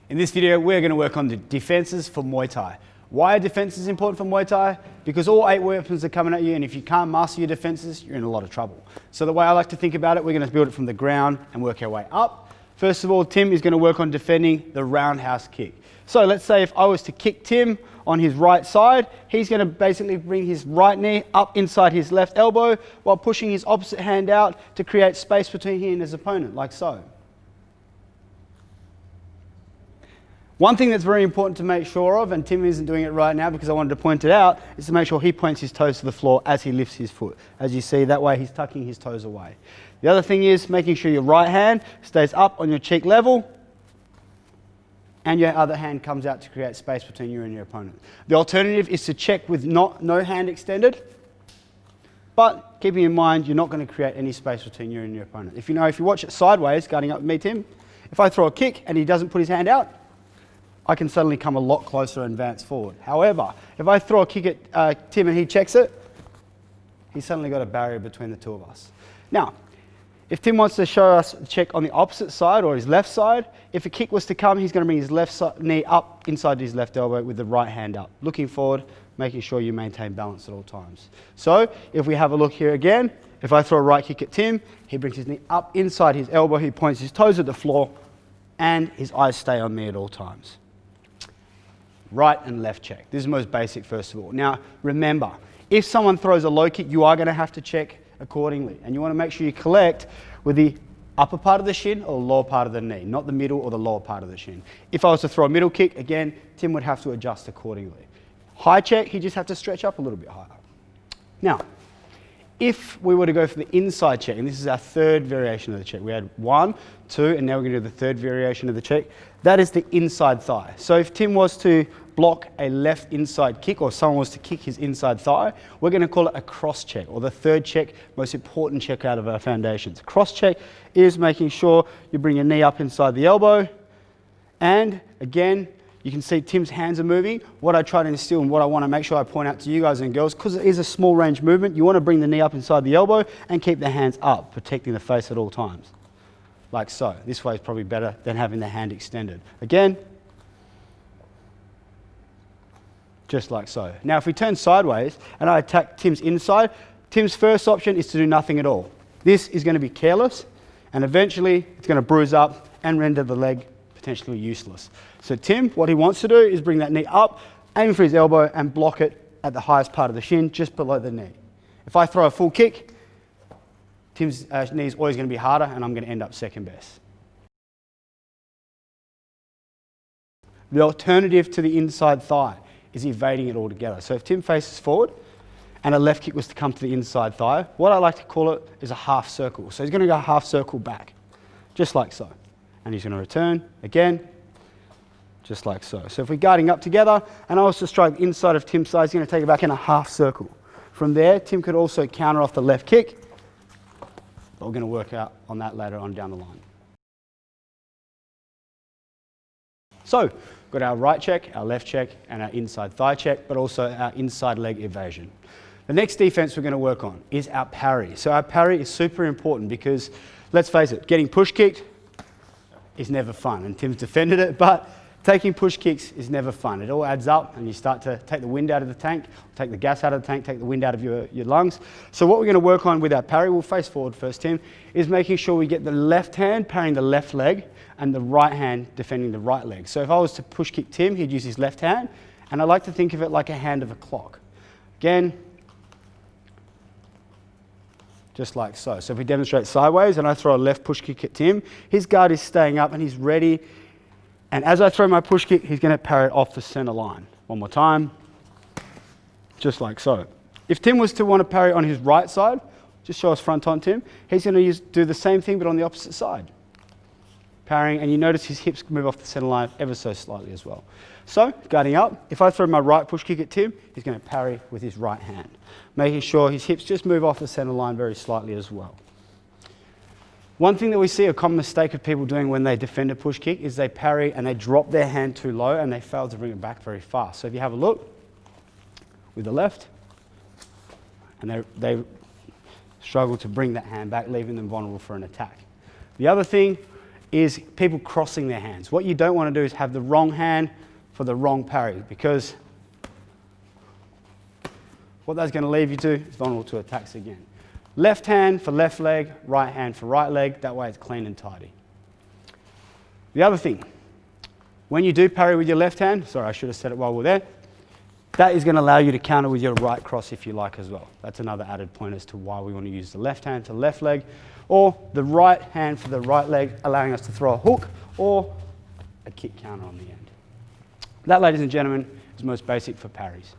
In this video, we're going to work on the defenses for Muay Thai. Why are defenses important for Muay Thai? Because all 8 weapons are coming at you, and if you can't master your defenses, you're in a lot of trouble. So the way I like to think about it, we're going to build it from the ground and work our way up. First of all, Tim is going to work on defending the roundhouse kick. So let's say if I was to kick Tim on his right side, he's going to basically bring his right knee up inside his left elbow while pushing his opposite hand out to create space between he and his opponent, like so. One thing that's very important to make sure of, and Tim isn't doing it right now because I wanted to point it out, is to make sure he points his toes to the floor as he lifts his foot. As you see, that way he's tucking his toes away. The other thing is making sure your right hand stays up on your cheek level and your other hand comes out to create space between you and your opponent. The alternative is to check with no hand extended, but keeping in mind you're not going to create any space between you and your opponent. If you watch it sideways, guarding up with me, Tim, if I throw a kick and he doesn't put his hand out, I can suddenly come a lot closer and advance forward. However, if I throw a kick at Tim and he checks it, he's suddenly got a barrier between the two of us. Now, if Tim wants to show us a check on the opposite side or his left side, if a kick was to come, he's going to bring his left knee up inside his left elbow with the right hand up, looking forward, making sure you maintain balance at all times. So if we have a look here again, if I throw a right kick at Tim, he brings his knee up inside his elbow, he points his toes at the floor, and his eyes stay on me at all times. Right and left check. This is the most basic first of all. Now remember, if someone throws a low kick, you are going to have to check accordingly. And you want to make sure you collect with the upper part of the shin or the lower part of the knee, not the middle or the lower part of the shin. If I was to throw a middle kick, again, Tim would have to adjust accordingly. High check, he just have to stretch up a little bit higher. Now, if we were to go for the inside check, and this is our third variation of the check, we had 1, 2, and now we're going to do the third variation of the check. That is the inside thigh. So if Tim was to block a left inside kick or someone was to kick his inside thigh, we're going to call it a cross check, or the third check, most important check out of our foundations. Cross check is making sure you bring your knee up inside the elbow, and again, you can see Tim's hands are moving. What I try to instill and what I want to make sure I point out to you guys and girls, because it is a small range movement, you want to bring the knee up inside the elbow and keep the hands up, protecting the face at all times. Like so. This way is probably better than having the hand extended. Again, just like so. Now if we turn sideways and I attack Tim's inside, Tim's first option is to do nothing at all. This is going to be careless and eventually it's going to bruise up and render the leg potentially useless. So Tim, what he wants to do is bring that knee up, aim for his elbow and block it at the highest part of the shin, just below the knee. If I throw a full kick, Tim's knee is always going to be harder and I'm going to end up second best. The alternative to the inside thigh is evading it altogether. So if Tim faces forward and a left kick was to come to the inside thigh, what I like to call it is a half circle. So he's going to go half circle back, just like so. And he's going to return again, just like so. So if we're guarding up together and I was to strike the inside of Tim's thigh, he's going to take it back in a half circle. From there, Tim could also counter off the left kick. But we're going to work out on that later on down the line. So, got our right check, our left check, and our inside thigh check, but also our inside leg evasion. The next defense we're going to work on is our parry. So our parry is super important because, let's face it, getting push kicked is never fun, and Tim's defended it, but taking push kicks is never fun. It all adds up and you start to take the wind out of the tank, take the gas out of the tank, take the wind out of your lungs. So what we're going to work on with our parry, we'll face forward first, Tim, is making sure we get the left hand parrying the left leg and the right hand defending the right leg. So if I was to push kick Tim, he'd use his left hand, and I like to think of it like a hand of a clock. Again, just like so. So if we demonstrate sideways and I throw a left push kick at Tim, his guard is staying up and he's ready. And as I throw my push kick, he's going to parry it off the center line. One more time, just like so. If Tim was to want to parry on his right side, just show us front on Tim, he's going to do the same thing but on the opposite side. Parrying, and you notice his hips move off the center line ever so slightly as well. So, guarding up, if I throw my right push kick at Tim, he's going to parry with his right hand, making sure his hips just move off the center line very slightly as well. One thing that we see a common mistake of people doing when they defend a push kick is they parry and they drop their hand too low and they fail to bring it back very fast. So if you have a look with the left, and they struggle to bring that hand back, leaving them vulnerable for an attack. The other thing is people crossing their hands. What you don't want to do is have the wrong hand for the wrong parry, because what that's going to leave you to is vulnerable to attacks again. Left hand for left leg, right hand for right leg. That way it's clean and tidy. The other thing, when you do parry with your left hand, sorry, I should have said it while we're there, that is going to allow you to counter with your right cross if you like as well. That's another added point as to why we want to use the left hand for the left leg, or the right hand for the right leg, allowing us to throw a hook or a kick counter on the end. That, ladies and gentlemen, is most basic for parries.